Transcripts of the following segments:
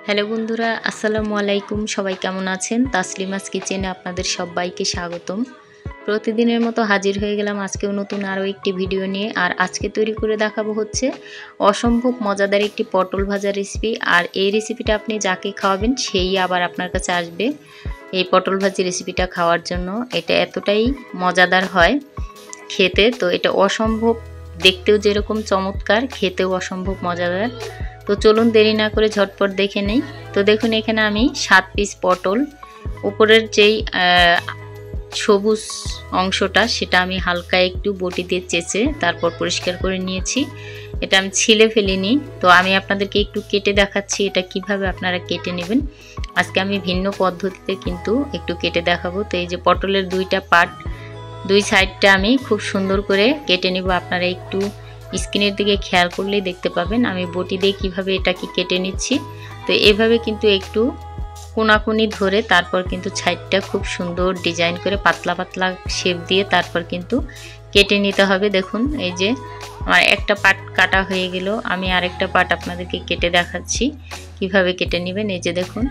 Hello বন্ধুরা, আসসালামু আলাইকুম। সবাই কেমন আছেন? তাসলিমাস কিচেনে আপনাদের সবাইকে স্বাগতম। প্রতিদিনের মতো হাজির হয়ে গেলাম আজকেও নতুন আরও একটি ভিডিও নিয়ে। আর আজকে তৈরি করে দেখাবো হচ্ছে অসম্ভব মজাদার একটি পটল ভাজা রেসিপি। আর এই রেসিপিটা আপনি যাকে খাওয়াবেন সেই আবার আপনার কাছে আসবে এই পটল ভাজি রেসিপিটা খাওয়ার জন্য। এটা এতটাই মজাদার হয় খেতে, তো এটা অসম্ভব, দেখতেও যেরকম চমৎকার, খেতেও অসম্ভব মজাদার। তো চলুন দেরি না করে ঝটপট দেখে নেই। তো দেখুন এখানে আমি 7 পিস পটল, উপরের যেই সবুজ অংশটা সেটা আমি হালকা একটু বটি দিয়ে চেঁচে তারপর পরিষ্কার করে নিয়েছি। এটা আমি ছিলে ফেলিনি, তো আমি আপনাদেরকে একটু কেটে দেখাচ্ছি এটা কিভাবে আপনারা কেটে নেবেন। আজকে আমি ভিন্ন পদ্ধতিতে কিন্তু একটু কেটে দেখাবো। তো এই যে পটলের দুইটা পার্ট, দুই সাইডটা আমি খুব সুন্দর করে কেটে নিব। আপনারা একটু স্ক্রিনের দিকে খেয়াল করলেই দেখতে পাবেন আমি বটি দিয়ে কিভাবে এটাকে কেটে নিচ্ছি। তো এভাবে কিন্তু একটু কোনাকুনি ধরে তারপর কিন্তু সাইডটা খুব সুন্দর ডিজাইন করে পাতলা পাতলা শেপ দিয়ে তারপর কিন্তু কেটে নিতে হবে। দেখুন এই যে আমার একটা পার্ট কাটা হয়ে গেল, আমি আরেকটা পার্ট আপনাদেরকে কেটে দেখাচ্ছি কিভাবে কেটে নেবেন। এই যে দেখুন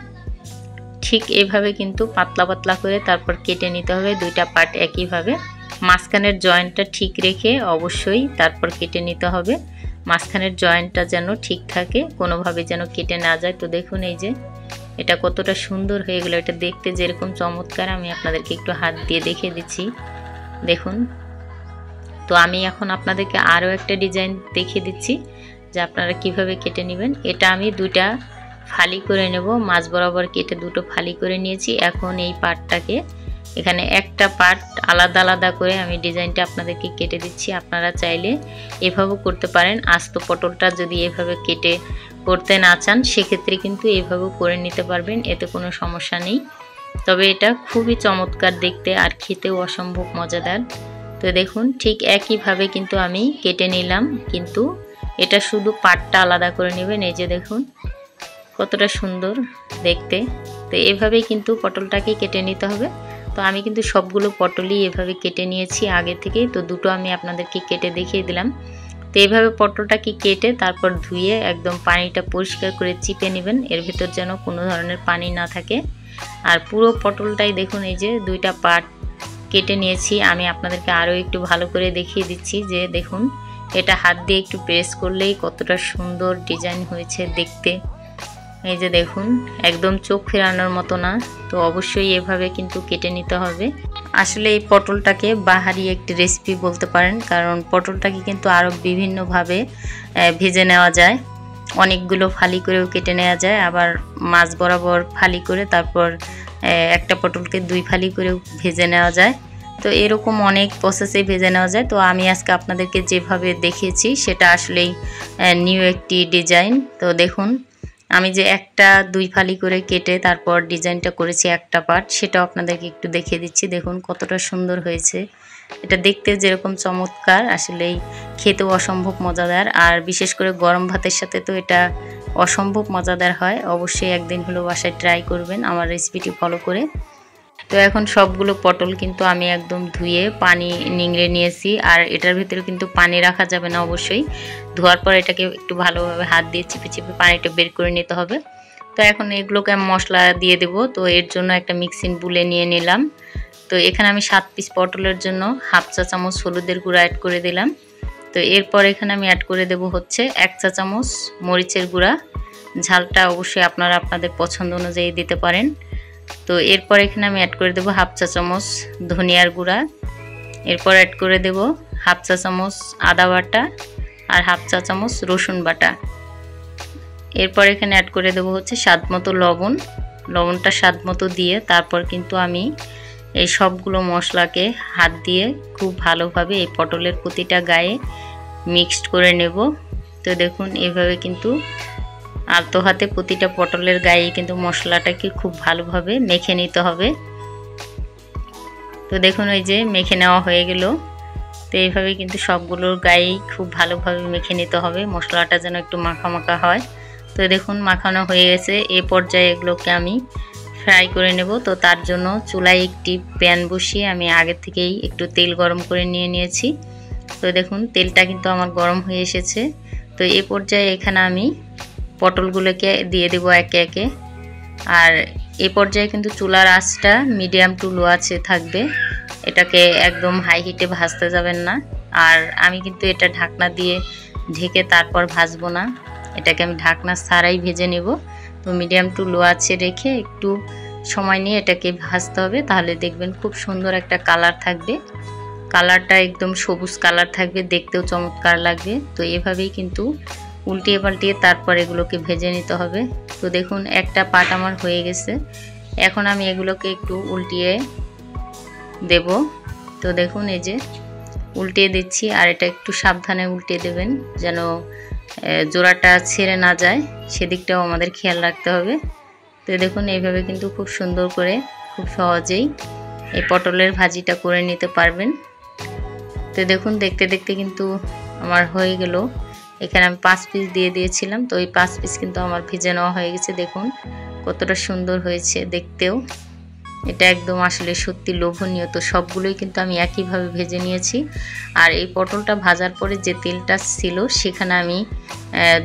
ঠিক এইভাবে কিন্তু পাতলা পাতলা করে তারপর কেটে নিতে হবে দুইটা পার্ট একইভাবে। মাঝখানের জয়েন্টটা ঠিক রেখে অবশ্যই তারপর কেটে নিতে হবে, মাঝখানের জয়েন্টটা যেন ঠিক থাকে, কোনোভাবে যেন কেটে না যায়। তো দেখুন এই যে এটা কতটা সুন্দর হয়ে গেল, এটা দেখতে যেরকম চমৎকার আমি আপনাদেরকে একটু হাত দিয়ে দেখিয়ে দিচ্ছি দেখুন। তো আমি এখন আপনাদেরকে আরও একটা ডিজাইন দেখিয়ে দিচ্ছি যে আপনারা কিভাবে কেটে নেবেন। এটা আমি দুইটা ফালি করে নেব, মাঝ বরাবর কেটে দুটো ফালি করে নিয়েছি। এখন এই পার্টটাকে এখানে একটা পার্ট আলাদা আলাদা করে আমি ডিজাইনটা আপনাদেরকে কেটে দিচ্ছি। আপনারা চাইলে এভাবেও করতে পারেন। আস্ত পটলটা যদি এভাবে কেটে করতে না চান সেক্ষেত্রে কিন্তু এভাবেও করে নিতে পারবেন, এতে কোনো সমস্যা নেই। তবে এটা খুবই চমৎকার দেখতে আর খেতেও অসম্ভব মজাদার। তো দেখুন ঠিক একইভাবে কিন্তু আমি কেটে নিলাম, কিন্তু এটা শুধু পাটটা আলাদা করে নেবেন। এই যে দেখুন কতটা সুন্দর দেখতে। তো এভাবেই কিন্তু পটলটাকে কেটে নিতে হবে। তো আমি কিন্তু সবগুলো পটলই এভাবে কেটে নিয়েছি আগে থেকেই, তো দুটো আমি আপনাদেরকে কেটে দেখিয়ে দিলাম। তো এইভাবে পটলটাকে কেটে তারপর ধুয়ে একদম পানিটা পরিষ্কার করে চিপে নেবেন, এর ভিতর যেন কোনো ধরনের পানি না থাকে। আর পুরো পটলটাই দেখুন এই যে দুইটা পার্ট কেটে নিয়েছি। আমি আপনাদেরকে আরও একটু ভালো করে দেখিয়ে দিচ্ছি যে দেখুন এটা হাত দিয়ে একটু প্রেস করলেই কতটা সুন্দর ডিজাইন হয়েছে দেখতে। এই যে দেখুন একদম চোখ ফেরানোর মতো না। তো অবশ্যই এভাবে কিন্তু কেটে নিতে হবে। আসলে এই পটলটাকে বাহারি একটি রেসিপি বলতে পারেন, কারণ পটলটাকে কিন্তু আরও বিভিন্নভাবে ভেজে নেওয়া যায়। অনেকগুলো ফালি করেও কেটে নেওয়া যায়, আবার মাছ বরাবর ফালি করে তারপর একটা পটলকে দুই ফালি করেও ভেজে নেওয়া যায়। তো এরকম অনেক প্রসেসে ভেজে নেওয়া যায়। তো আমি আজকে আপনাদেরকে যেভাবে দেখিয়েছি সেটা আসলেই নিউ একটি ডিজাইন। তো দেখুন আমি যে একটা দুই ফালি করে কেটে তারপর ডিজাইনটা করেছি একটা পার্ট, সেটাও আপনাদেরকে একটু দেখিয়ে দিচ্ছি। দেখুন কতটা সুন্দর হয়েছে, এটা দেখতে যেরকম চমৎকার আসলেই খেতেও অসম্ভব মজাদার। আর বিশেষ করে গরম ভাতের সাথে তো এটা অসম্ভব মজাদার হয়। অবশ্যই একদিন হলো বাসায় ট্রাই করবেন আমার রেসিপিটি ফলো করে। তো এখন সবগুলো পটল কিন্তু আমি একদম ধুয়ে পানি নিংড়ে নিয়েছি। আর এটার ভিতরে কিন্তু পানি রাখা যাবে না, অবশ্যই ধোয়ার পর এটাকে একটু ভালোভাবে হাত দিয়ে চিপে চিপে পানিটা বের করে নিতে হবে। তো এখন এগুলোকে আমি মশলা দিয়ে দেব। তো এর জন্য একটা মিক্সিং বুলে নিয়ে নিলাম। তো এখানে আমি 7 পিস পটলের জন্য হাফ চা চামচ হলুদের গুঁড়া অ্যাড করে দিলাম। তো এরপর এখানে আমি অ্যাড করে দেব হচ্ছে 1 চা চামচ মরিচের গুঁড়া। ঝালটা অবশ্যই আপনারা আপনাদের পছন্দ অনুযায়ী দিতে পারেন। তো এরপর এখানে আমি অ্যাড করে দেব হাফ চা চামচ ধনিয়ার গুঁড়া। এরপর অ্যাড করে দেব হাফ চা চামচ আদা বাটা আর হাফ চা চামচ রসুন বাটা। এরপর এখানে অ্যাড করে দেব হচ্ছে স্বাদ মতো লবণ। লবণটা স্বাদ মতো দিয়ে তারপর কিন্তু আমি এই সবগুলো মশলাকে হাত দিয়ে খুব ভালোভাবে এই পটলের প্রতিটা গায়ে মিক্সড করে নেব। তো দেখুন এইভাবে কিন্তু আলতো হাতে প্রতিটা পটলের গায়ে কিন্তু মশলাটাকে খুব ভালোভাবে মেখে নিতে হবে। তো দেখুন ওই যে মেখে নেওয়া হয়ে গেল। তো এইভাবে কিন্তু সবগুলোর গায়েই খুব ভালোভাবে মেখে নিতে হবে, মশলাটা যেন একটু মাখা মাখা হয়। তো দেখুন মাখানো হয়ে গেছে। এ পর্যায়ে এগুলোকে আমি ফ্রাই করে নেব। তো তার জন্য চুলায় একটি প্যান বসিয়ে আমি আগে থেকেই একটু তেল গরম করে নিয়েছি। তো দেখুন তেলটা কিন্তু আমার গরম হয়ে এসেছে। তো এ পর্যায়ে এখানে আমি পটলগুলোকে দিয়ে দেব একে একে। আর এই পর্যায়ে কিন্তু চুলার আঁচটা মিডিয়াম টু লো আছে থাকবে, এটাকে একদম হাই হিটে ভাজতে যাবেন না। আর আমি কিন্তু এটা ঢাকনা দিয়ে ঢেকে তারপর ভাজবো না, এটাকে আমি ঢাকনা ছাড়াই ভেজে নেব। তো মিডিয়াম টু লো আছে রেখে একটু সময় নিয়ে এটাকে ভাজতে হবে, তাহলে দেখবেন খুব সুন্দর একটা কালার থাকবে। কালারটা একদম সবুজ কালার থাকবে, দেখতেও চমৎকার লাগবে। তো এভাবেই কিন্তু উল্টিয়ে পাল্টিয়ে তারপর এগুলোকে ভেজে নিতে হবে। তো দেখুন একটা পাট আমার হয়ে গেছে, এখন আমি এগুলোকে একটু উল্টিয়ে দেব। তো দেখুন এই যে উল্টিয়ে দিচ্ছি, আর এটা একটু সাবধানে উল্টিয়ে দেবেন যেন জোড়াটা ছেড়ে না যায়, সেদিকটাও আমাদের খেয়াল রাখতে হবে। তো দেখুন এইভাবে কিন্তু খুব সুন্দর করে খুব সহজেই এই পটলের ভাজিটা করে নিতে পারবেন। তো দেখুন দেখতে দেখতে কিন্তু আমার হয়ে গেল। এখানে আমি 5 পিস দিয়ে দিয়েছিলাম, তো এই 5 পিস কিন্তু আমার ভেজে নেওয়া হয়ে গেছে। দেখুন কতটা সুন্দর হয়েছে দেখতেও, এটা একদম আসলে সত্যি লোভনীয়। তো সবগুলোই কিন্তু আমি একইভাবে ভেজে নিয়েছি। আর এই পটলটা ভাজার পরে যে তেলটা ছিল সেখানে আমি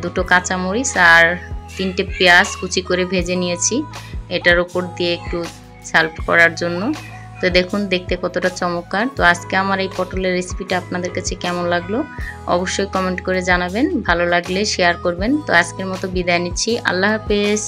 2টো কাঁচামরিচ আর 3টে পেঁয়াজ কুচি করে ভেজে নিয়েছি, এটার উপর দিয়ে একটু সার্ভ করার জন্য। তো দেখুন দেখতে কতটা চমৎকার। তো আজকে আমার এই পটলের রেসিপিটা আপনাদের কাছে কেমন লাগলো অবশ্যই কমেন্ট করে জানাবেন, ভালো লাগলে শেয়ার করবেন। তো আজকের মতো বিদায় নিচ্ছি, আল্লাহ হাফেজ।